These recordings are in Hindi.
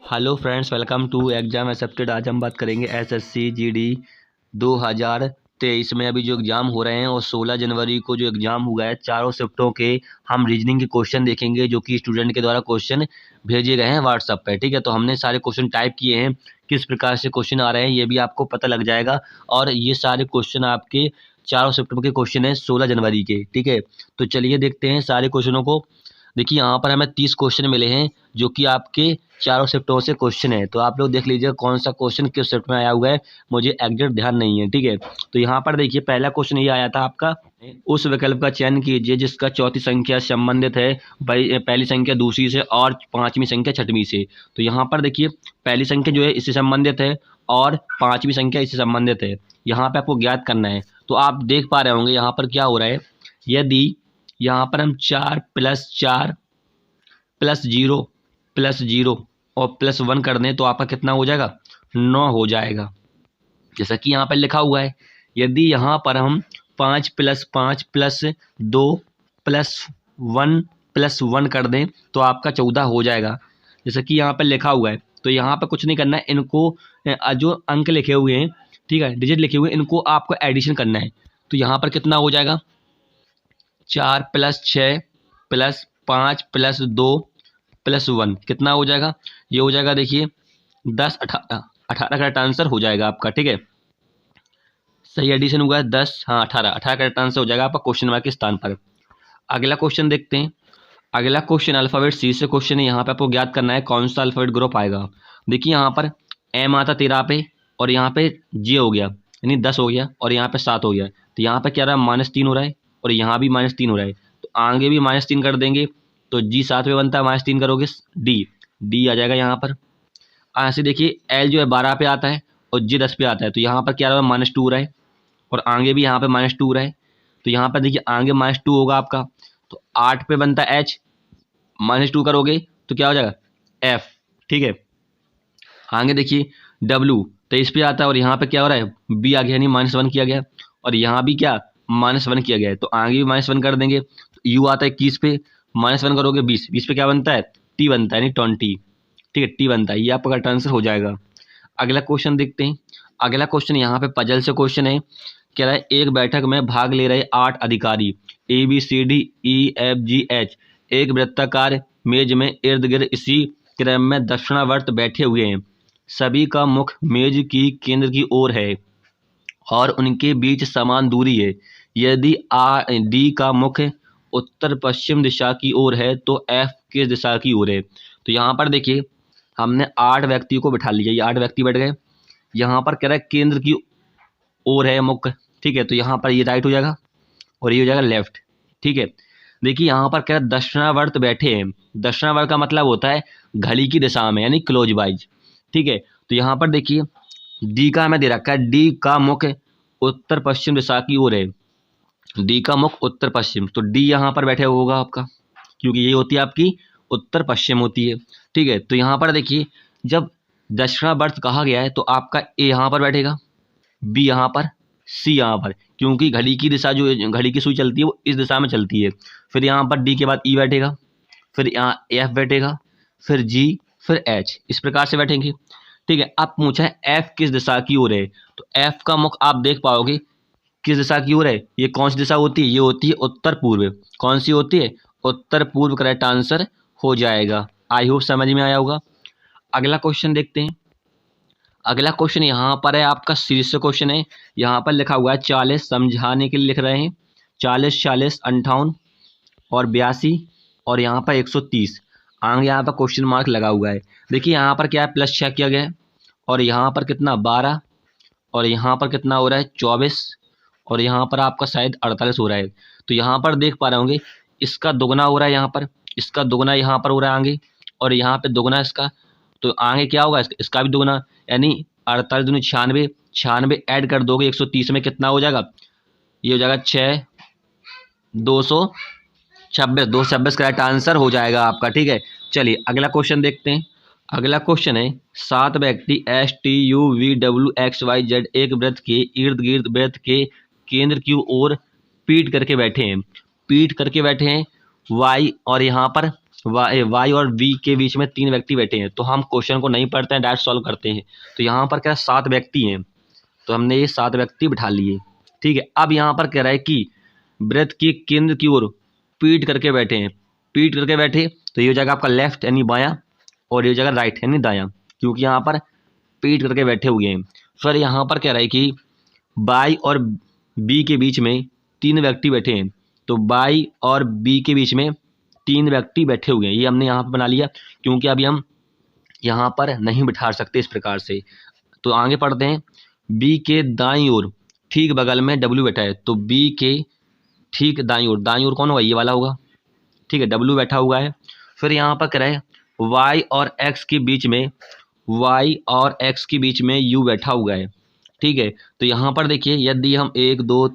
Hello friends, welcome to exam accepted. आज हम बात करेंगे एसएससी जीडी 2023 में अभी जो एग्ज़ाम हो रहे हैं और 16 जनवरी को जो एग्ज़ाम हुआ है, चारों शिफ्टों के हम रीजनिंग के क्वेश्चन देखेंगे जो कि स्टूडेंट के द्वारा क्वेश्चन भेजे गए हैं व्हाट्सएप पे। ठीक है, तो हमने सारे क्वेश्चन टाइप किए हैं, किस प्रकार से क्वेश्चन आ रहे हैं ये भी आपको पता लग जाएगा। और ये सारे क्वेश्चन आपके चारों शिफ्टों के क्वेश्चन हैं 16 जनवरी के। ठीक है, तो चलिए देखते हैं सारे क्वेश्चनों को। देखिए यहाँ पर हमें 30 क्वेश्चन मिले हैं जो कि आपके चारों शिफ्टों से क्वेश्चन है। तो आप लोग देख लीजिए कौन सा क्वेश्चन किस शिफ्ट में आया हुआ है, मुझे एग्जैक्ट ध्यान नहीं है। ठीक है, तो यहाँ पर देखिए पहला क्वेश्चन ये आया था आपका, उस विकल्प का चयन कीजिए जिसका चौथी संख्या संबंधित है पहली संख्या दूसरी से और पांचवी संख्या छठवीं से। तो यहाँ पर देखिए पहली संख्या जो है इससे संबंधित है और पांचवी संख्या इससे संबंधित है। यहाँ पे आपको ज्ञात करना है। तो आप देख पा रहे होंगे यहाँ पर क्या हो रहा है, यदि यहाँ पर हम 4 प्लस जीरो और +1 कर दें तो आपका कितना हो जाएगा, 9 हो जाएगा। जैसा कि यहाँ पर लिखा हुआ है, यदि यहाँ पर हम 5 + 5 + 2 + 1 कर दें तो आपका 14 हो जाएगा, जैसा कि यहाँ पर लिखा हुआ है। तो यहाँ पर कुछ नहीं करना है, इनको जो अंक लिखे हुए हैं, ठीक है, डिजिट लिखे हुए हैं, इनको आपको एडिशन करना है। तो यहाँ पर कितना हो जाएगा, 4 + 6 + 5 + 2 +1 कितना हो जाएगा, ये हो जाएगा देखिए 10 18 18 करेक्ट आंसर हो जाएगा आपका। ठीक है, सही एडिशन हुआ है 10, हाँ 18 करेक्ट आंसर हो जाएगा आपका क्वेश्चन मार्क के स्थान पर। अगला क्वेश्चन देखते हैं। अगला क्वेश्चन अल्फाबेट सी से क्वेश्चन है। यहाँ पे आपको ज्ञात करना है कौन सा अल्फाबेट ग्रुप आएगा। देखिए यहाँ पर एम आता 13 पे और यहाँ पे जे हो गया यानी 10 हो गया और यहाँ पे 7 हो गया। तो यहाँ पे क्या रहा है, -3 हो रहा है और यहाँ भी -3 हो रहा है। तो आगे भी -3 कर देंगे तो जी 7 पे बनता है, -3 करोगे डी डी आ जाएगा यहाँ पर। ऐसे देखिए एल जो है 12 पे आता है और जी 10 पे आता है। तो यहाँ पर क्या रहा है, -2 हो रहा है और आगे भी यहाँ पे -2 हो रहा है। तो यहाँ पर देखिए आगे -2 होगा आपका। तो 8 पे बनता है एच, -2 करोगे तो क्या हो जाएगा एफ। ठीक है, आगे देखिए डब्ल्यू 23 पे आता है और यहाँ पे क्या हो रहा है, बी आ गया यानी -1 किया गया और यहाँ भी क्या -1 किया गया है। तो आगे भी -1 कर देंगे। तो यू आता है 21 पे, -1 करोगे 20, 20 पे क्या बनता है, टी बनता है यानी 20। ठीक है, टी बनता है, ये आपका करेक्ट आंसर हो जाएगा। अगला क्वेश्चन देखते हैं। अगला क्वेश्चन यहाँ पे पजल से क्वेश्चन है, कह रहा है एक बैठक में भाग ले रहे 8 अधिकारी ABCDEFGH एक वृत्ताकार मेज में इर्द गिर्द इसी क्रम में दक्षिणावर्त बैठे हुए हैं। सभी का मुख मेज की केंद्र की ओर है और उनके बीच समान दूरी है। यदि डी का मुख उत्तर पश्चिम दिशा की ओर है तो एफ किस दिशा की ओर है। तो यहाँ पर देखिए हमने 8 व्यक्ति को बिठा लिया, ये 8 व्यक्ति बैठ गए। यहाँ पर कह रहा है केंद्र की ओर है मुख। ठीक है, तो यहाँ पर ये राइट हो जाएगा और ये हो जाएगा लेफ्ट। ठीक है, देखिए यहाँ पर कह रहा है दक्षिणावर्त बैठे हैं। दक्षिणावर्त का मतलब होता है घड़ी की दिशा में यानी क्लोज वाइज। ठीक है, तो यहाँ पर देखिए डी का हमें दे रखा है, डी का मुख उत्तर पश्चिम दिशा की ओर है। डी का मुख उत्तर पश्चिम, तो डी यहाँ पर बैठे होगा आपका, क्योंकि ये होती है आपकी उत्तर पश्चिम होती है। ठीक है, तो यहाँ पर देखिए जब दक्षिणावर्त कहा गया है तो आपका ए यहाँ पर बैठेगा, बी यहाँ पर, सी यहाँ पर, क्योंकि घड़ी की दिशा जो घड़ी की सुई चलती है वो इस दिशा में चलती है। फिर यहाँ पर डी के बाद ई बैठेगा, फिर यहाँ एफ बैठेगा, फिर जी, फिर एच, इस प्रकार से बैठेंगे। ठीक है, अब पूछा है एफ किस दिशा की ओर है। तो एफ का मुख आप देख पाओगे किस दिशा की ओर है, ये कौन सी दिशा होती है, ये होती है उत्तर पूर्व। कौन सी होती है, उत्तर पूर्व करेक्ट आंसर हो जाएगा। आई होप समझ में आया होगा। अगला क्वेश्चन देखते हैं। अगला क्वेश्चन यहाँ पर है आपका शीर्ष क्वेश्चन है। यहाँ पर लिखा हुआ है 40 समझाने के लिए लिख रहे हैं, 40 40 58 और 82 और यहाँ पर 130। आगे यहाँ पर क्वेश्चन मार्क लगा हुआ है। देखिए यहाँ पर क्या है, +6 किया गया है और यहाँ पर कितना 12 और यहाँ पर कितना हो रहा है 24 और यहाँ पर आपका शायद 48 हो रहा है। तो यहाँ पर देख पा रहे होंगे इसका दुगना हो रहा है, यहाँ पर इसका दुगना यहाँ पर हो रहा है आगे, और यहाँ पे दुगना इसका। तो आगे क्या होगा, इसका भी दुगना यानी 48 दूनी 96, 96 ऐड कर दोगे 130 में कितना हो जाएगा, ये हो जाएगा 6 226, 226 करेक्ट आंसर हो जाएगा आपका। ठीक है, चलिए अगला क्वेश्चन देखते हैं। अगला क्वेश्चन है 7 व्यक्ति STUVWXYZ एक वृत्त के इर्द गिर्द वृत्त के केंद्र की ओर पीट करके बैठे हैं। पीट करके बैठे हैं वाई और यहाँ पर वाई और वी के बीच में 3 व्यक्ति बैठे हैं। तो हम क्वेश्चन को नहीं पढ़ते हैं, डायरेक्ट सॉल्व करते हैं। तो यहाँ पर क्या है 7 व्यक्ति हैं, तो हमने ये 7 व्यक्ति बिठा लिए। ठीक है, अब यहाँ पर कह रहा है कि वृत्त के केंद्र की ओर पीठ करके बैठे हैं। पीठ करके बैठे तो ये हो जाएगा आपका लेफ्ट यानी बायां, और ये हो जाएगा राइट यानी दायां, क्योंकि यहाँ पर पीठ करके बैठे हुए हैं। फिर यहाँ पर कह रहा है कि बाई और बी के बीच में 3 व्यक्ति बैठे हैं। तो बाई और बी के बीच में 3 व्यक्ति बैठे हुए हैं, ये हमने यहाँ पर बना लिया, क्योंकि अभी हम यहाँ पर नहीं बिठा सकते इस प्रकार से। तो आगे पढ़ते हैं। बी के दाईं ओर ठीक बगल में डब्ल्यू बैठा है। तो बी के ठीक दाईं ओर कौन होगा, ये वाला होगा। ठीक है, डब्ल्यू बैठा हुआ है। फिर यहाँ पर कह रहा है वाई और एक्स के बीच में यू बैठा हुआ है। ठीक है, तो यहाँ पर देखिए यदि हम 1 2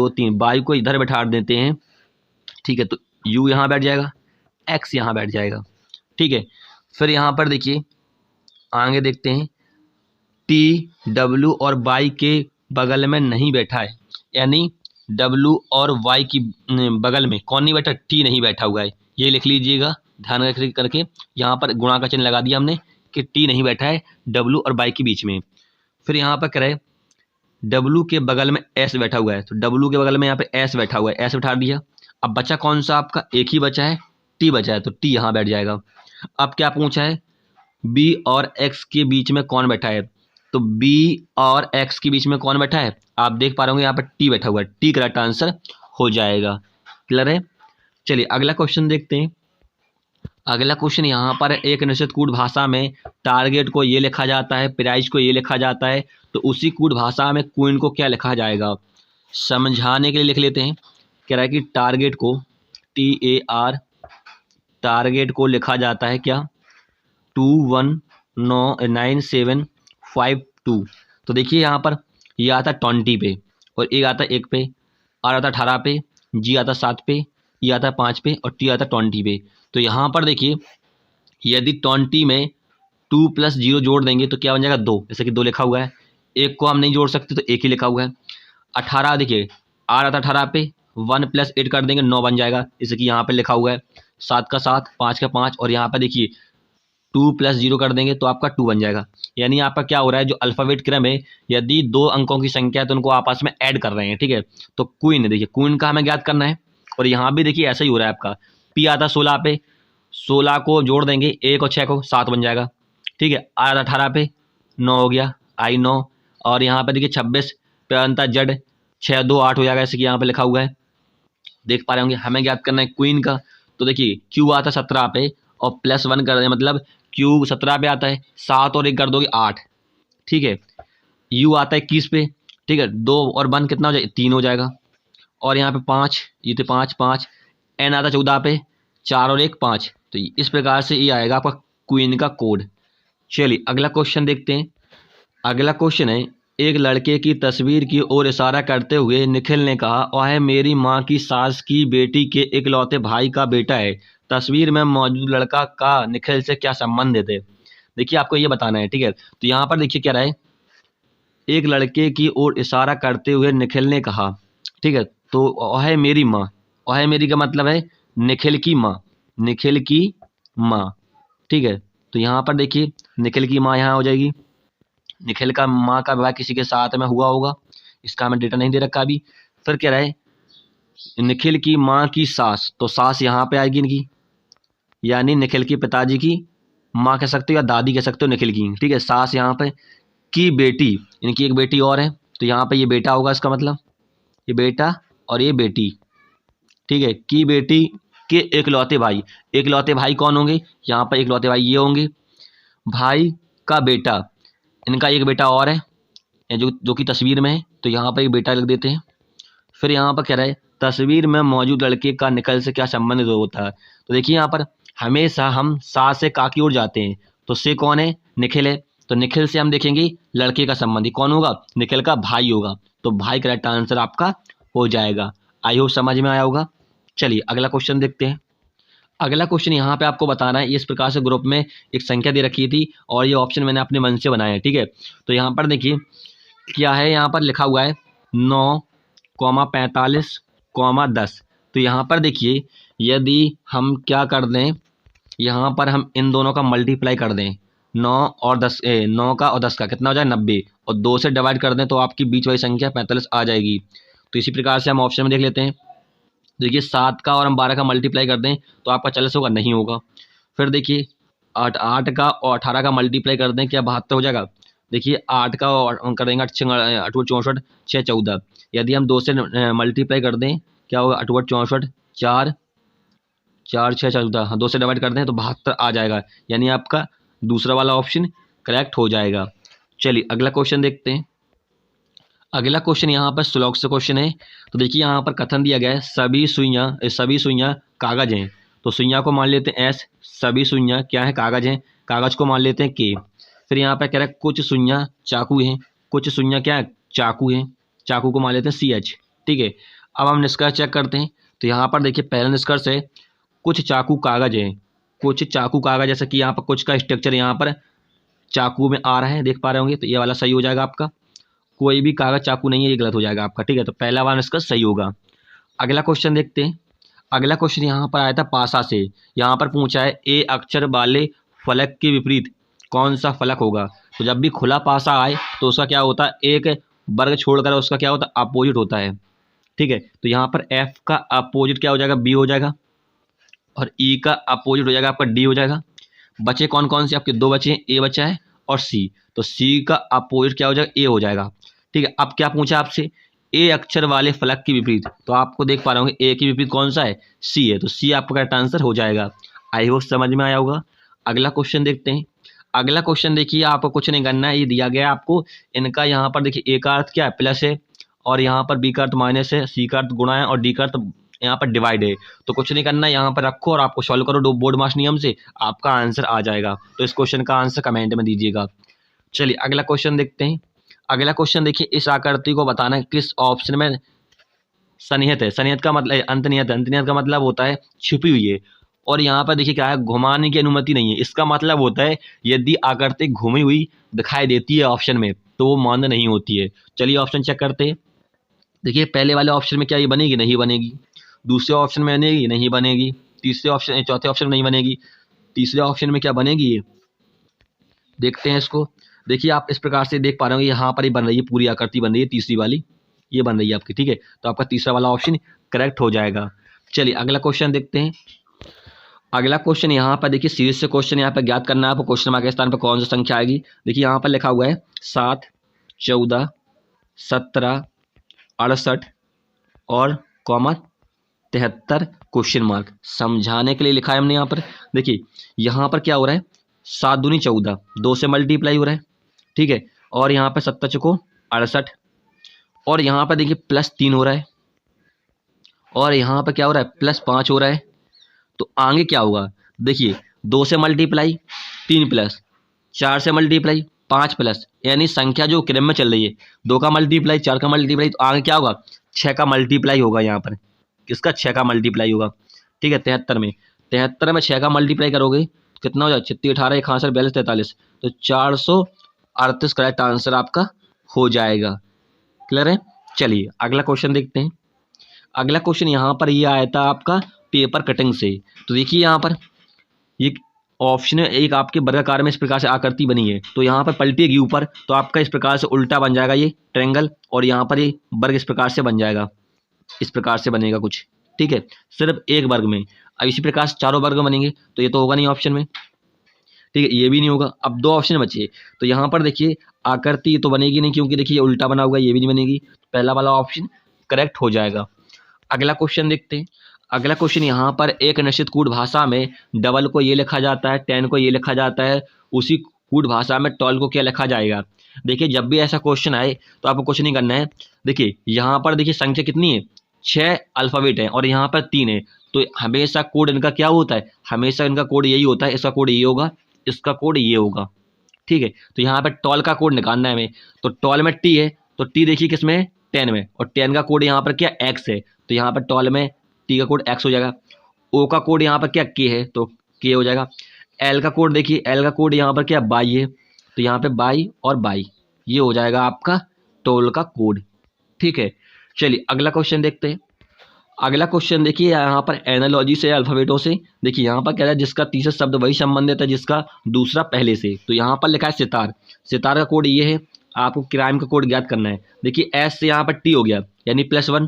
3 वाई को इधर बैठा देते हैं। ठीक है, तो यू यहाँ बैठ जाएगा, एक्स यहाँ बैठ जाएगा। ठीक है, फिर यहाँ पर देखिए आगे देखते हैं। टी डब्ल्यू और वाई के बगल में नहीं बैठा है, यानी डब्ल्यू और वाई की बगल में कौन नहीं बैठा, टी नहीं बैठा हुआ है। ये लिख लीजिएगा ध्यान करके, यहाँ पर गुणा का चिन्ह लगा दिया हमने कि टी नहीं बैठा है डब्ल्यू और वाई के बीच में। फिर यहाँ पर करें डब्ल्यू के बगल में एस बैठा हुआ है। तो डब्ल्यू के बगल में यहाँ पे एस बैठा हुआ है, एस बैठा दिया। अब बचा कौन सा आपका, एक ही बचा है, टी बचा है, तो टी यहाँ बैठ जाएगा। अब क्या पूछा है, बी और एक्स के बीच में कौन बैठा है। तो बी और एक्स के बीच में कौन बैठा है, आप देख पा रहे होंगे यहाँ पर टी बैठा हुआ है, टी करेक्ट आंसर हो जाएगा। क्लियर है। चलिए अगला क्वेश्चन देखते हैं। अगला क्वेश्चन यहाँ पर एक निश्चित कूट भाषा में टारगेट को ये लिखा जाता है, प्राइज को ये लिखा जाता है। तो उसी कूट भाषा में क्वीन को क्या लिखा जाएगा, समझाने के लिए लिख लेते हैं। कह रहा है कि टारगेट को TAR टारगेट को लिखा जाता है क्या, 219752। तो देखिए यहाँ पर ये आता है 20 पे, और एक आता है 1 पे, R आता है 18 पे, G आता है 7 पे, E आता है 5 पे, और T आता है 20 पे। तो यहाँ पर देखिए यदि 20 में 2 + 0 जोड़ देंगे तो क्या बन जाएगा, 2। जैसे कि 2 लिखा हुआ है, एक को हम नहीं जोड़ सकते तो एक ही लिखा हुआ है। 18 देखिए R आता है 18 पे, 1 + 8 कर देंगे 9 बन जाएगा, जैसे कि यहाँ पे लिखा हुआ है। 7 का 7, 5 का 5, और यहाँ पर देखिए 2 + 0 कर देंगे तो आपका 2 बन जाएगा। यानी आपका क्या हो रहा है, जो अल्फ़ाबेट क्रम है, यदि 2 अंकों की संख्या है तो उनको आपस में ऐड कर रहे हैं। ठीक है, तो क्वीन देखिए, क्वीन का हमें ज्ञात करना है, और यहाँ भी देखिए ऐसा ही हो रहा है आपका। पी आता है 16 पे, 16 को जोड़ देंगे 1 और 6 को, 7 बन जाएगा। ठीक है, आर 18 पे, 9 हो गया, आई 9, और यहाँ पे देखिए 26 पे बनता जड, 6 2 8 हो जाएगा, जैसे कि यहाँ पे लिखा हुआ है, देख पा रहे होंगे। हमें ज्ञात करना है क्वीन का। तो देखिए क्यू आता है 17 पे, और +1 कर दें, मतलब क्यू 17 पे आता है, 7 और 1 कर दोगे 8। ठीक है, यू आता है 21 पे। ठीक है, 2 और 1 कितना हो जाएगा, 3 हो जाएगा, और यहाँ पे 5, ये थे 5 5। एन आता है 14 पे, 4 और 1 5। तो इस प्रकार से ये आएगा आपका क्वीन का कोड। चलिए अगला क्वेश्चन देखते हैं। अगला क्वेश्चन है, एक लड़के की तस्वीर की ओर इशारा करते हुए निखिल ने कहा, वह मेरी माँ की सास की बेटी के इकलौते भाई का बेटा है। तस्वीर में मौजूद लड़का का निखिल से क्या संबंध है। देखिए आपको ये बताना है। ठीक है, तो यहाँ पर देखिए क्या रहा है, एक लड़के की ओर इशारा करते हुए निखिल ने कहा। ठीक है, तो वह मेरी माँ, वह मेरी का मतलब है निखिल की माँ, निखिल की माँ। ठीक है, तो यहाँ पर देखिए निखिल की माँ यहाँ हो जाएगी। निखिल का माँ का विवाह किसी के साथ में हुआ होगा, इसका हमें डेटा नहीं दे रखा अभी। फिर कह रहा है निखिल की माँ की सास, तो सास यहाँ पे आएगी इनकी, यानी निखिल के पिताजी की माँ कह सकते हो या दादी कह सकते हो निखिल की। ठीक है, सास यहाँ पे, की बेटी, इनकी एक बेटी और है, तो यहाँ पे ये बेटा होगा, इसका मतलब ये बेटा और ये बेटी। ठीक है, की बेटी के इकलौते भाई, इकलौते भाई कौन होंगे, यहाँ पर इकलौते भाई ये होंगे। भाई का बेटा, इनका एक बेटा और है जो कि तस्वीर में है, तो यहाँ पर एक बेटा लिख देते हैं। फिर यहाँ पर कह रहा है तस्वीर में मौजूद लड़के का निखिल से क्या संबंध होता है। तो देखिए यहाँ पर हमेशा हम सा से का की ओर जाते हैं, तो से कौन है, निखिल है, तो निखिल से हम देखेंगे लड़के का संबंधी कौन होगा, निखिल का भाई होगा, तो भाई करेक्ट आंसर आपका हो जाएगा। आई होप समझ में आया होगा। चलिए अगला क्वेश्चन देखते हैं। अगला क्वेश्चन यहाँ पे आपको बताना है, इस प्रकार से ग्रुप में एक संख्या दे रखी थी और ये ऑप्शन मैंने अपने मन से बनाया है। ठीक है, तो यहाँ पर देखिए क्या है, यहाँ पर लिखा हुआ है 9, 45, 10। तो यहाँ पर देखिए यदि हम क्या कर दें, यहाँ पर हम इन दोनों का मल्टीप्लाई कर दें, 9 और 10 9 का और 10 का कितना हो जाए 90, और 2 से डिवाइड कर दें तो आपकी बीच वाली संख्या 45 आ जाएगी। तो इसी प्रकार से हम ऑप्शन में देख लेते हैं। देखिए 7 का और हम 12 का मल्टीप्लाई कर दें तो आपका 40 होगा, नहीं होगा। फिर देखिए 8 का और 18 का मल्टीप्लाई कर दें, क्या 72 हो जाएगा। देखिए 8 का और हम कर देंगे 8 64, 6 14। यदि हम 2 से मल्टीप्लाई कर दें क्या होगा, 8 64, 4 4 6 14, हाँ 2 से डिवाइड कर दें तो 72 आ जाएगा, यानी आपका दूसरा वाला ऑप्शन करेक्ट हो जाएगा। चलिए अगला क्वेश्चन देखते हैं। अगला क्वेश्चन यहाँ पर सुलॉक से क्वेश्चन है। तो देखिए यहाँ पर कथन दिया गया है सभी सुइयाँ कागज हैं। तो सुइयाँ को मान लेते हैं एस, सभी सुइयाँ क्या है कागज हैं, कागज को मान लेते हैं के। फिर यहाँ पर कह रहा है कुछ सुइयाँ चाकू हैं, कुछ सुइयाँ क्या है चाकू हैं, चाकू को मान लेते हैं सी एच। ठीक है, अब हम निष्कर्ष चेक करते हैं। तो यहाँ पर देखिए पहला निष्कर्ष है कुछ चाकू कागज है, कुछ चाकू कागज, जैसा कि यहाँ पर कुछ का स्ट्रक्चर यहाँ पर चाकू में आ रहा है, देख पा रहे होंगे, तो ये वाला सही हो जाएगा आपका। कोई भी कागज चाकू नहीं है, ये गलत हो जाएगा आपका। ठीक है, तो पहला वाला निष्कर्ष सही होगा। अगला क्वेश्चन देखते हैं। अगला क्वेश्चन यहाँ पर आया था पासा से। यहाँ पर पूछा है ए अक्षर वाले फलक के विपरीत कौन सा फलक होगा। तो जब भी खुला पासा आए तो उसका क्या होता है, एक वर्ग छोड़कर उसका क्या होता है अपोजिट होता है। ठीक है, तो यहाँ पर एफ का अपोजिट क्या हो जाएगा, बी हो जाएगा, और ई का अपोजिट हो जाएगा आपका डी हो जाएगा। बचे कौन कौन से आपके, दो बचे हैं, ए बचा है और सी। तो सी का अपोजिट क्या हो जाएगा, ए हो जाएगा। ठीक है, अब क्या पूछा आपसे, ए अक्षर वाले फलक के विपरीत, तो आपको देख पा रहे होंगे ए के विपरीत कौन सा है, सी है, तो सी आपका करेक्ट आंसर हो जाएगा। आई होप समझ में आया होगा। अगला क्वेश्चन देखते हैं। अगला क्वेश्चन देखिए, आपको कुछ नहीं करना है, ये दिया गया है आपको, इनका यहाँ पर देखिए ए का अर्थ क्या है प्लस है, और यहाँ पर बी का अर्थ माइनस है, सी का अर्थ गुणा है, और डी का अर्थ यहाँ पर डिवाइड है। तो कुछ नहीं करना है, यहाँ पर रखो और आपको सॉल्व करो बोर्ड मास नियम से, आपका आंसर आ जाएगा। तो इस क्वेश्चन का आंसर कमेंट में दीजिएगा। चलिए अगला क्वेश्चन देखते हैं। अगला क्वेश्चन देखिए, इस आकृति को बताना है किस ऑप्शन में सन्निहित है। सन्निहित का मतलब अंतर्निहित है, अंतर्निहित का मतलब होता है छिपी हुई है। और यहाँ पर देखिए क्या है, घुमाने की अनुमति नहीं है। इसका मतलब होता है यदि आकृति घूमी हुई दिखाई देती है ऑप्शन में तो वो मान्य नहीं होती है। चलिए ऑप्शन चेक करते हैं। देखिए पहले वाले ऑप्शन में क्या ये बनेगी, नहीं बनेगी। दूसरे ऑप्शन में बनेगी, नहीं बनेगी। तीसरे ऑप्शन, चौथे ऑप्शन में नहीं बनेगी। तीसरे ऑप्शन में क्या बनेगी, ये देखते हैं इसको। देखिए आप इस प्रकार से देख पा रहे हो, यहाँ पर ही बन रही है, पूरी आकृति बन रही है, तीसरी वाली ये बन रही है आपकी। ठीक है, तो आपका तीसरा वाला ऑप्शन करेक्ट हो जाएगा। चलिए अगला क्वेश्चन देखते हैं। अगला क्वेश्चन यहाँ पर देखिए सीरीज से क्वेश्चन यहाँ पर ज्ञात करना है आपको, क्वेश्चन मार्क के स्थान पर कौन सी संख्या आएगी। देखिए यहाँ पर लिखा हुआ है 7, 14, 17, 68 और 73 क्वेश्चन मार्क। समझाने के लिए लिखा है हमने यहाँ पर। देखिए यहाँ पर क्या हो रहा है, 7 दूनी 14, 2 से मल्टीप्लाई हो रहा है। ठीक है, और यहाँ पर 7 चुको 68, और यहाँ पर देखिए +3 हो रहा है, और यहाँ पर क्या हो रहा है +5 हो रहा है। तो आगे क्या होगा, देखिए 2 से मल्टीप्लाई 3 प्लस, 4 से मल्टीप्लाई 5 प्लस, यानी संख्या जो क्रम में चल रही है 2 का मल्टीप्लाई 4 का मल्टीप्लाई, तो आगे क्या होगा 6 का मल्टीप्लाई होगा। यहाँ पर किसका, 6 का मल्टीप्लाई होगा। ठीक है, 73 में 6 का मल्टीप्लाई करोगे कितना हो जाए, 36 18 61 42 43, तो 438 करेक्ट आंसर आपका हो जाएगा। क्लियर है। चलिए अगला क्वेश्चन देखते हैं। अगला क्वेश्चन यहाँ पर ये आया था आपका पेपर कटिंग से। तो देखिए यहाँ पर ये ऑप्शन एक आपके वर्गाकार में इस प्रकार से आकृति बनी है, तो यहाँ पर पलटेगी ऊपर, तो आपका इस प्रकार से उल्टा बन जाएगा ये ट्रायंगल, और यहाँ पर ये वर्ग इस प्रकार से बन जाएगा, इस प्रकार से बनेगा कुछ। ठीक है, सिर्फ एक वर्ग में। अब इसी प्रकार से चारों वर्ग बनेंगे, तो ये तो होगा नहीं ऑप्शन में। ठीक है, ये भी नहीं होगा। अब 2 ऑप्शन बचे, तो यहाँ पर देखिए आकृति तो बनेगी नहीं, क्योंकि देखिए उल्टा बना हुआ है, ये भी नहीं बनेगी। पहला वाला ऑप्शन करेक्ट हो जाएगा। अगला क्वेश्चन देखते हैं। अगला क्वेश्चन यहाँ पर एक निश्चित कूट भाषा में डबल को ये लिखा जाता है, 10 को ये लिखा जाता है, उसी कूट भाषा में टॉल को क्या लिखा जाएगा। देखिए जब भी ऐसा क्वेश्चन आए तो आपको कुछ नहीं करना है। देखिए यहाँ पर देखिए संख्या कितनी है, 6 अल्फ़ाबेट है, और यहाँ पर 3 है, तो हमेशा कोड इनका क्या होता है, हमेशा इनका कोड यही होता है। इसका कोड ये होगा, इसका कोड ये होगा। ठीक है, तो यहाँ पर टॉल का कोड निकालना है हमें। तो टॉल में टी है, तो टी देखिए किस में है, 10 में, और 10 का कोड यहाँ पर क्या एक्स है, तो यहाँ पर टॉल में टी का कोड एक्स हो जाएगा। ओ का कोड यहाँ पर क्या के है, तो के हो जाएगा। एल का कोड देखिए, एल का कोड यहाँ पर क्या बाई है, तो यहाँ पे बाई और बाई, ये हो जाएगा आपका टोल का कोड। ठीक है, चलिए अगला क्वेश्चन देखते हैं। अगला क्वेश्चन देखिए यहाँ पर एनालॉजी से अल्फाबेटों से। देखिए यहाँ पर कह रहा है जिसका तीसरा शब्द वही संबंधित है जिसका दूसरा पहले से। तो यहाँ पर लिखा है सितार, सितार का कोड ये है, आपको क्राइम का कोड ज्ञात करना है। देखिए एस से यहाँ पर टी हो गया यानी +1,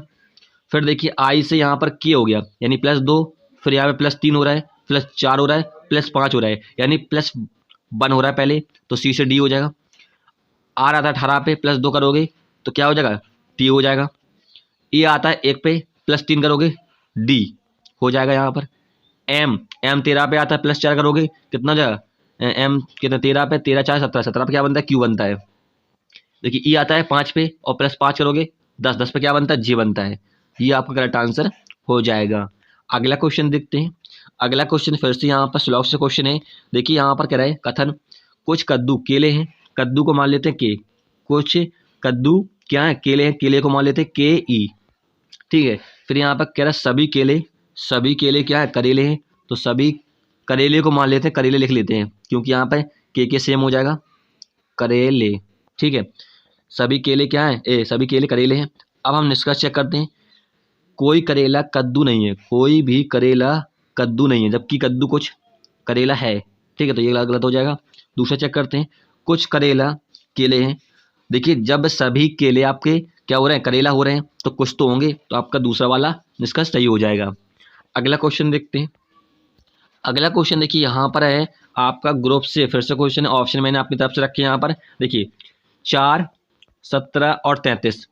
फिर देखिए आई से यहाँ पर के हो गया यानी +2, फिर यहाँ पे +3 हो रहा है, +4 हो रहा है, +5 हो रहा है यानी +1 हो रहा है पहले, तो सी से डी हो जाएगा। आर आता है 18 पे, +2 करोगे तो क्या हो जाएगा, टी हो जाएगा। ए आता है 1 पे, +3 करोगे डी हो जाएगा यहाँ पर। एम 13 पे आता है, +4 करोगे कितना हो जाएगा, एम कितना 13 पे, 13 4 17, 17 पे क्या बनता है, क्यू बनता है। देखिए ई आता है 5 पे और +5 करोगे 10, 10 पे क्या बनता है, जे बनता है। ये आपका करेक्ट आंसर हो जाएगा। अगला क्वेश्चन देखते हैं। अगला क्वेश्चन फिर से यहाँ पर स्लॉक से क्वेश्चन है। देखिए यहाँ पर कह रहा है कथन, कुछ कद्दू केले हैं, कद्दू को मान लेते हैं के, कुछ कद्दू क्या है, केले हैं, केले को मान लेते हैं के ई, ठीक है। फिर यहाँ पर कह रहा है सभी केले क्या है, करेले हैं, तो सभी करेले को मान लेते हैं, करेले लिख लेते हैं क्योंकि यहाँ पर के सेम हो जाएगा, करेले, ठीक है। सभी केले क्या है, सभी केले करेले हैं। अब हम निष्कर्ष चेक करते हैं, कोई करेला कद्दू नहीं है, कोई भी करेला कद्दू नहीं है, जबकि कद्दू कुछ करेला है, ठीक है, तो ये गलत हो जाएगा। दूसरा चेक करते हैं, कुछ करेला केले हैं। देखिए जब सभी केले आपके क्या हो रहे हैं, करेला हो रहे हैं, तो कुछ तो होंगे, तो आपका दूसरा वाला निष्कर्ष सही हो जाएगा। अगला क्वेश्चन देखते हैं। अगला क्वेश्चन देखिए यहाँ पर है आपका ग्रुप से, फिर से क्वेश्चन ऑप्शन मैंने अपनी तरफ से रखे यहाँ पर। देखिए 4, 17 और 33,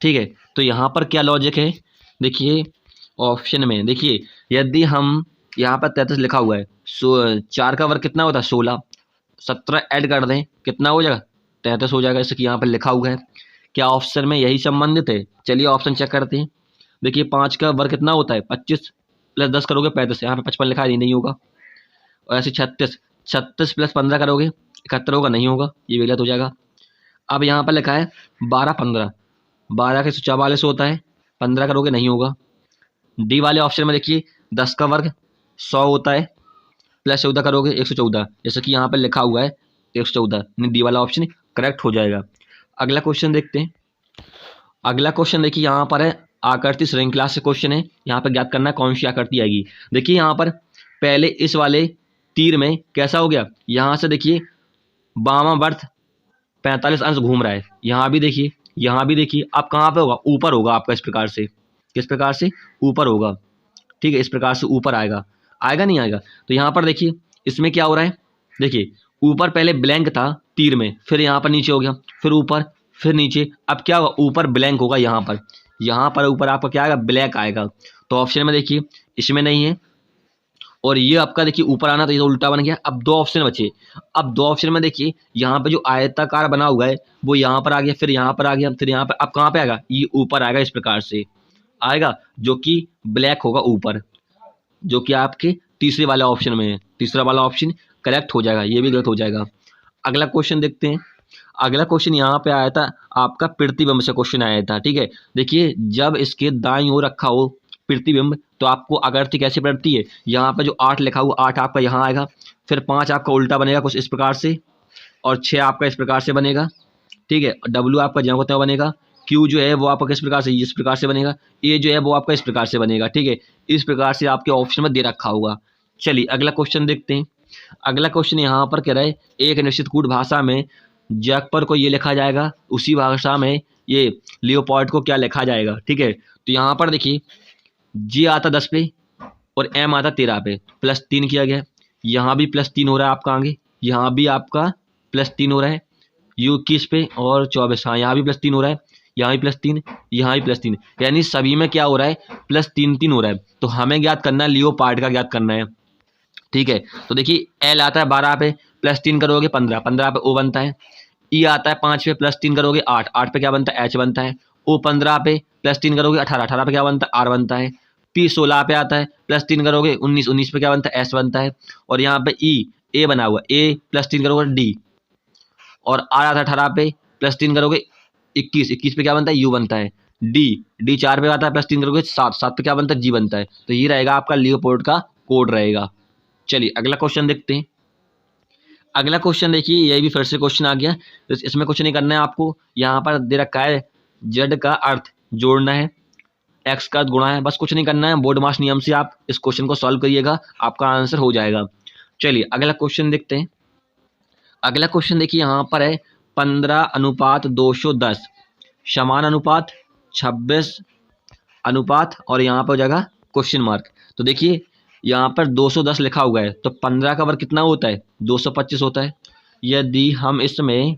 ठीक है। तो यहाँ पर क्या लॉजिक है, देखिए ऑप्शन में देखिए यदि हम यहाँ पर 33 लिखा हुआ है, 4 का वर्ग कितना होता है 16, 17 ऐड कर दें कितना हो जाएगा 33 हो जाएगा, जैसे कि यहाँ पर लिखा हुआ है। क्या ऑप्शन में यही संबंधित है, चलिए ऑप्शन चेक करते हैं। देखिए 5 का वर्ग कितना होता है 25, +10 करोगे 35, यहाँ पे 55 लिखा है नहीं होगा। और ऐसे 36 + 15 करोगे 71 होगा, नहीं होगा, ये गलत हो जाएगा। अब यहाँ पर लिखा है 12 15, 12 के 144 होता है, 15 करोगे नहीं होगा। डी वाले ऑप्शन में देखिए 10 का वर्ग 100 होता है, +14 करोगे 114, जैसे कि यहाँ पर लिखा हुआ है 114, डी वाला ऑप्शन करेक्ट हो जाएगा। अगला क्वेश्चन देखते हैं। अगला क्वेश्चन देखिए यहाँ पर है आकृति श्रृंखला से क्वेश्चन है, यहाँ पर ज्ञात करना है कौन सी आकृति आएगी। देखिए यहाँ पर पहले इस वाले तीर में कैसा हो गया, यहाँ से देखिए वामावर्त 45 अंश घूम रहा है, यहाँ भी देखिए, यहाँ भी देखिए। अब कहाँ पे होगा, ऊपर होगा आपका, इस प्रकार से, किस प्रकार से, ऊपर होगा, ठीक है, इस प्रकार से ऊपर आएगा, आएगा नहीं आएगा। तो यहाँ पर देखिए इसमें क्या हो रहा है, देखिए ऊपर पहले ब्लैंक था तीर में, फिर यहाँ पर नीचे हो गया, फिर ऊपर, फिर नीचे। अब क्या होगा, ऊपर ब्लैंक होगा, यहाँ पर ऊपर आपका क्या आएगा, ब्लैक आएगा। तो ऑप्शन में देखिए इसमें नहीं है, और ये आपका देखिए ऊपर आना, तो ये तो उल्टा बन गया। अब 2 ऑप्शन बचे। अब 2 ऑप्शन में देखिए यहाँ पे जो आयताकार बना हुआ है वो यहाँ पर आ गया, फिर यहाँ पर आ गया, फिर यहाँ पर। अब कहाँ पे आएगा, ये ऊपर आएगा, इस प्रकार से आएगा, जो कि ब्लैक होगा ऊपर, जो कि आपके तीसरे वाला ऑप्शन में है। तीसरा वाला ऑप्शन करेक्ट हो जाएगा, ये भी गलत हो जाएगा। अगला क्वेश्चन देखते हैं। अगला क्वेश्चन यहाँ पे आया था आपका प्रतिबिंब से क्वेश्चन आया था, ठीक है। देखिए जब इसके दाईं ओर रखा हो प्रतिबिंब, तो आपको आकृति कैसे पड़ती है, यहाँ पे जो 8 लिखा हुआ, 8 आपका यहाँ आएगा, फिर 5 आपका उल्टा बनेगा कुछ इस प्रकार से, और 6 आपका इस प्रकार से बनेगा, ठीक है। डब्ल्यू आपका जहाँ होता है बनेगा, क्यू जो है वो आपका किस प्रकार से, इस प्रकार से बनेगा, ए जो है वो आपका इस प्रकार से बनेगा, ठीक है। इस प्रकार से आपके ऑप्शन में दे रखा होगा। चलिए अगला क्वेश्चन देखते हैं। अगला क्वेश्चन यहाँ पर कह रहा है एक निश्चित कूट भाषा में जैकपर को ये लिखा जाएगा, उसी भाषा में ये लियोपोल्ड को क्या लिखा जाएगा, ठीक है। तो यहाँ पर देखिए जी आता 10 पे और एम आता 13 पे, +3 किया गया, यहाँ भी +3 हो रहा है आपका आगे, यहाँ भी आपका +3 हो रहा है, यू 21 पे और 24, हाँ यहाँ भी +3 हो रहा है, यहाँ भी +3, यहाँ भी +3, यानी सभी में क्या हो रहा है, +3 हो रहा है। तो हमें ज्ञात करना है, लियोपार्ड का ज्ञात करना है, ठीक है। तो देखिए एल आता है 12 पे, +3 करोगे 15, 15 पे ओ बनता है। ई आता है 5 पे, +3 करोगे 8, 8 पे क्या बनता है, एच बनता है। ओ 15 पे +3 करोगे 18, 18 पे क्या बनता है, आर बनता है। पी 16 पे आता है, +3 करोगे 19, 19 पे क्या बनता है, एस बनता है। और यहाँ पे ई ए बना हुआ, ए +3 करोगे डी, और आर आता है 18 पे, +3 करोगे 21, 21 पे क्या बनता है, यू बनता है। डी 4 पे आता है, +3 करोगे 7, 7 पे क्या बनता है, जी बनता है। तो ये रहेगा आपका लियोपोल्ड का कोड रहेगा। चलिए अगला क्वेश्चन देखते हैं। अगला क्वेश्चन देखिए, ये भी फिर से क्वेश्चन आ गया, तो इसमें कुछ नहीं करना है आपको, यहाँ पर दे रखा है जेड का अर्थ जोड़ना है, x का गुणा है, बस कुछ नहीं करना है, बोर्ड मास नियम से आप इस क्वेश्चन को सॉल्व करिएगा, आपका आंसर हो जाएगा। चलिए अगला क्वेश्चन देखते हैं। अगला क्वेश्चन देखिए यहाँ पर है 15:210 समान अनुपात 26 अनुपात और यहाँ पर हो जाएगा क्वेश्चन मार्क। तो देखिए यहाँ पर 210 लिखा हुआ है, तो 15 का वर्ग कितना होता है, 225 होता है। यदि हम इसमें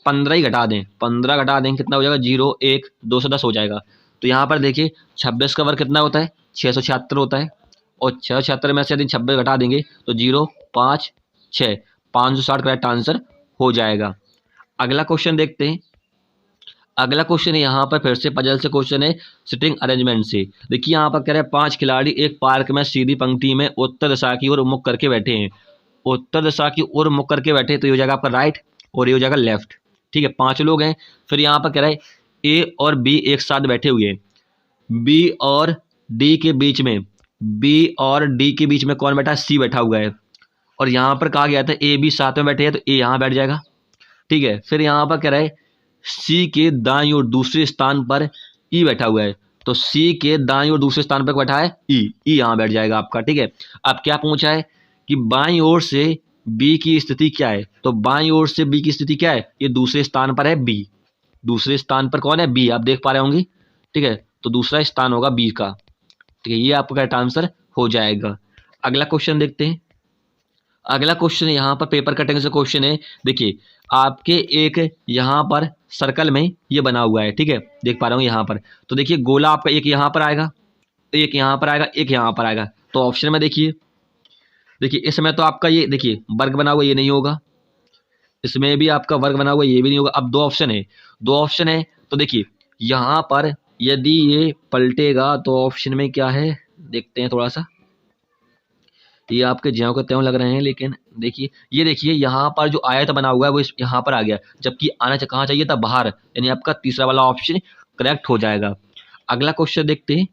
15 ही घटा दें, 15 घटा दें कितना हो जाएगा, 0 1 210 हो जाएगा। तो यहाँ पर देखिए 26 का वर्ग कितना होता है, 676 होता है, और 676 में से यदि 26 घटा देंगे तो 0 5 6 560 करेक्ट आंसर हो जाएगा। अगला क्वेश्चन देखते हैं। अगला क्वेश्चन है यहाँ पर फिर से पजल से क्वेश्चन है सिटिंग अरेंजमेंट से। देखिए यहाँ पर कह रहे हैं 5 खिलाड़ी एक पार्क में सीधी पंक्ति में उत्तर दिशा की ओर मुख करके बैठे हैं। उत्तर दिशा की ओर मुख करके बैठे तो ये हो जाएगा आपका राइट और ये हो जाएगा लेफ्ट। ठीक है, 5 लोग हैं। फिर यहाँ पर कह रहा है ए और बी एक साथ बैठे हुए हैं, बी और डी के बीच में, बी और डी के बीच में कौन बैठा है, सी बैठा हुआ है। और यहाँ पर कहा गया था ए बी साथ में बैठे हैं, तो ए यहाँ बैठ जाएगा। ठीक है, फिर यहाँ पर कह रहा है सी के दाईं ओर दूसरे स्थान पर ई बैठा हुआ है, तो सी के दाईं ओर दूसरे स्थान पर बैठा है ई, ई यहाँ बैठ जाएगा आपका। ठीक है, अब क्या पूछा है कि बाईं ओर से बी की स्थिति क्या है, तो बाईं ओर से बी की स्थिति क्या है, ये दूसरे स्थान पर है बी, दूसरे स्थान पर कौन है, बी, आप देख पा रहे होंगे। ठीक है, तो दूसरा स्थान होगा बी का। ठीक है, ये आपका करेक्ट आंसर हो जाएगा। अगला क्वेश्चन देखते हैं। अगला क्वेश्चन यहाँ पर पेपर कटिंग से क्वेश्चन है। देखिए आपके एक यहाँ पर सर्कल में ये बना हुआ है, ठीक है, देख पा रहा हूँ यहाँ पर। तो देखिए गोला आपका एक यहाँ पर आएगा, एक यहाँ पर आएगा, एक यहाँ पर आएगा। तो ऑप्शन में देखिए, देखिए इसमें तो आपका ये देखिए वर्ग बना हुआ ये नहीं होगा, इसमें भी आपका वर्ग बना हुआ ये भी नहीं होगा। अब दो ऑप्शन है, दो ऑप्शन है, तो देखिए यहाँ पर यदि ये पलटेगा तो ऑप्शन में क्या है देखते हैं थोड़ा सा। ये आपके ज्यों के त्यों लग रहे हैं, लेकिन देखिए ये देखिए यहाँ पर जो आयत बना हुआ है वो यहाँ पर आ गया, जबकि आना कहाँ चाहिए था, बाहर, यानी आपका तीसरा वाला ऑप्शन करेक्ट हो जाएगा। अगला क्वेश्चन देखते हैं।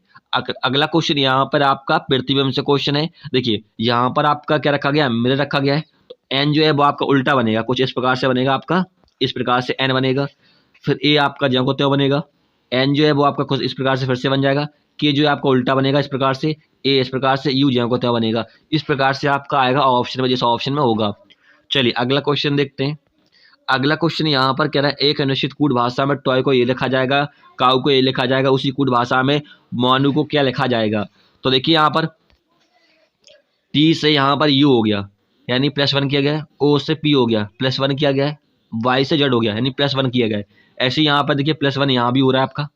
अगला क्वेश्चन यहाँ पर आपका प्रतिबिंब से क्वेश्चन है। देखिए यहाँ पर आपका क्या रखा गया, मिरर रखा गया है। तो एन जो है वो आपका उल्टा बनेगा, कुछ इस प्रकार से बनेगा, आपका इस प्रकार से एन बनेगा। फिर ए आपका ज्यों को त्यों बनेगा, एन जो है वो आपका कुछ इस प्रकार से फिर से बन जाएगा। के जो है आपका उल्टा बनेगा इस प्रकार से, ए इस प्रकार से, यू ज्यों को त्यों बनेगा। इस प्रकार से आपका आएगा ऑप्शन में, जैसा ऑप्शन में होगा। चलिए अगला क्वेश्चन देखते हैं। अगला क्वेश्चन यहाँ पर कह रहा है एक निश्चित कूट भाषा में टॉय को ये लिखा जाएगा, काऊ को ये लिखा जाएगा, उसी कूट भाषा में मोनू को क्या लिखा जाएगा। तो देखिए यहाँ पर टी से यहाँ पर यू हो गया, यानी +1 किया गया, ओ से पी हो गया, +1 किया गया है, वाई से जेड हो गया, यानी +1 किया गया है। ऐसे यहाँ पर देखिए +1 यहाँ भी हो रहा है आपका।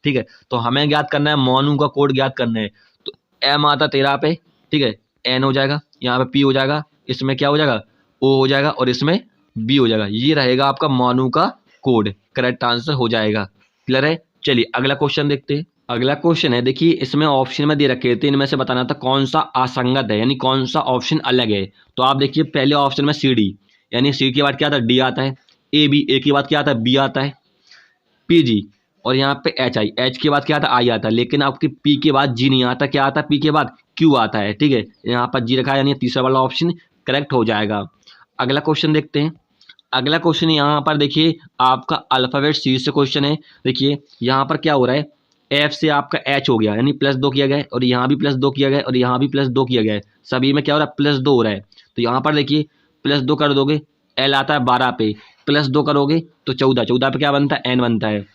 ठीक है, तो हमें ज्ञात करना है मोनू का कोड ज्ञात करना है। तो एम आता 13 पे, ठीक है, एन हो जाएगा, यहाँ पे पी हो जाएगा, इसमें क्या हो जाएगा, ओ हो जाएगा, और इसमें बी हो जाएगा। ये रहेगा आपका मोनू का कोड, करेक्ट आंसर हो जाएगा। क्लियर है। चलिए अगला क्वेश्चन देखते हैं। अगला क्वेश्चन है, देखिए इसमें ऑप्शन में दे रखे थे, इनमें से बताना था कौन सा असंगत है, यानी कौन सा ऑप्शन अलग है। तो आप देखिए पहले ऑप्शन में सी डी, यानी सी के बाद क्या आता है, डी आता है, ए बी, ए के बाद क्या आता है, बी आता है, पी जी, और यहाँ पे एच आई, एच के बाद क्या आता है, आई आता है। लेकिन आपके पी के बाद जी नहीं आता, क्या आता है, पी के बाद क्यू आता है। ठीक है, यहाँ पर जी रखा है, यानी तीसरा वाला ऑप्शन करेक्ट हो जाएगा। अगला क्वेश्चन देखते हैं। अगला क्वेश्चन यहाँ पर देखिए आपका अल्फाबेट सी से क्वेश्चन है। देखिए यहाँ पर क्या हो रहा है, एफ से आपका एच हो गया, यानी +2 किया गया है, और यहाँ भी +2 किया गया है, और यहाँ भी +2 किया गया है। सभी में क्या हो रहा है, +2 हो रहा है। तो यहाँ पर देखिए +2 कर दोगे, एल आता है 12 पे, +2 करोगे तो 14, 14 पे क्या बनता है, एन बनता है।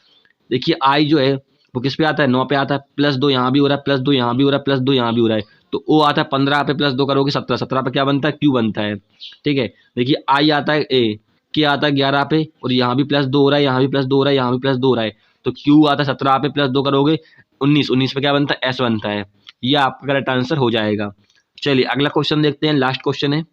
देखिए आई जो है वो किस पे आता है, 9 पे आता है, +2 यहाँ भी हो रहा है, +2 यहाँ भी हो रहा है, +2 यहाँ भी हो रहा है। तो ओ आता है 15 पे, +2 करोगे 17, 17 पे क्या बनता है, क्यू बनता है। ठीक है, देखिए आई आता है ए, के आता है 11 पे, और यहाँ भी +2 हो रहा है, यहाँ भी +2 हो रहा है, यहाँ भी +2 हो रहा है। तो क्यू आता है 17 पे, +2 करोगे 19, 19 पे क्या बनता है, एस बनता है। ये आपका करेक्ट आंसर हो जाएगा। चलिए अगला क्वेश्चन देखते हैं, लास्ट क्वेश्चन है।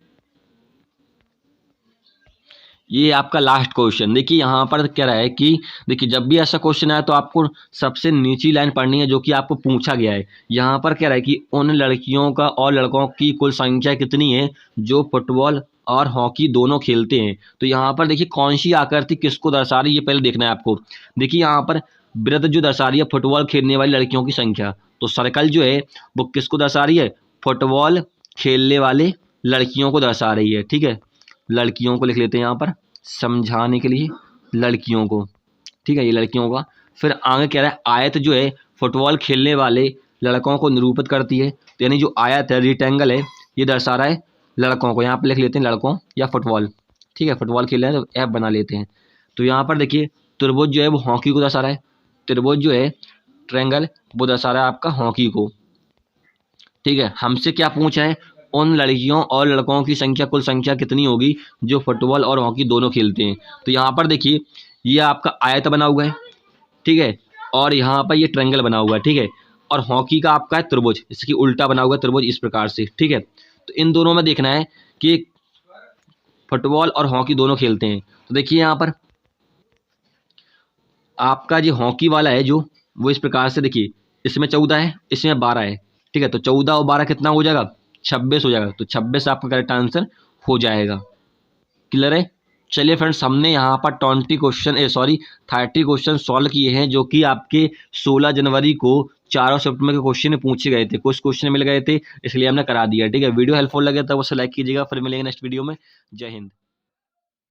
ये आपका लास्ट क्वेश्चन। देखिए यहाँ पर क्या रहा है कि देखिए जब भी ऐसा क्वेश्चन आए तो आपको सबसे नीची लाइन पढ़नी है जो कि आपको पूछा गया है। यहाँ पर क्या रहा है कि उन लड़कियों का और लड़कों की कुल संख्या कितनी है जो फुटबॉल और हॉकी दोनों खेलते हैं। तो यहाँ पर देखिए कौन सी आकृति किसको दर्शा रही है, ये पहले देखना है आपको। देखिए यहाँ पर वृत्त जो दर्शा रही है फुटबॉल खेलने वाली लड़कियों की संख्या, तो सर्कल जो है वो किसको दर्शा रही है, फुटबॉल खेलने वाले लड़कियों को दर्शा रही है। ठीक है, लड़कियों को लिख लेते हैं यहाँ पर समझाने के लिए, लड़कियों को। ठीक है, ये लड़कियों का। फिर आगे कह रहा है आयत जो है फुटबॉल खेलने वाले लड़कों को निरूपित करती है। तो यानी जो आयत है, रेक्टेंगल है, ये दर्शा रहा है लड़कों को। यहाँ पे लिख लेते हैं लड़कों या फुटबॉल, ठीक है, फुटबॉल खेल रहे हैं तो एफ बना लेते हैं। तो यहाँ पर देखिए त्रिभुज जो है वो हॉकी को दर्शा रहा है, त्रिभुज जो है ट्रायंगल वो दर्शा रहा है आपका हॉकी को, ठीक है। हमसे क्या पूछा है, उन लड़कियों और लड़कों की संख्या, कुल संख्या कितनी होगी जो फुटबॉल और हॉकी दोनों खेलते हैं। तो यहाँ पर देखिए ये आपका आयत बना हुआ है, ठीक है, और यहाँ पर ये ट्रायंगल बना हुआ है, ठीक है, और हॉकी का आपका है त्रिभुज, इसकी उल्टा बना हुआ है त्रिभुज इस प्रकार से, ठीक है। तो इन दोनों में देखना है कि फुटबॉल और हॉकी दोनों खेलते हैं। तो देखिए यहाँ पर आपका जो हॉकी वाला है जो वो इस प्रकार से, देखिए इसमें 14 है, इसमें 12 है, ठीक है। तो 14 और 12 कितना हो जाएगा, 26 हो जाएगा। तो 26 आपका करेक्ट आंसर हो जाएगा। क्लियर है। चलिए फ्रेंड्स, हमने यहाँ पर 30 क्वेश्चन सॉल्व किए हैं जो कि आपके 16 जनवरी को चारों शिफ्ट में के क्वेश्चन पूछे गए थे, कुछ क्वेश्चन मिल गए थे, इसलिए हमने करा दिया, ठीक है। वीडियो हेल्पफुल लगे तो उसे लाइक कीजिएगा। फिर मिलेंगे नेक्स्ट वीडियो में। जय हिंद।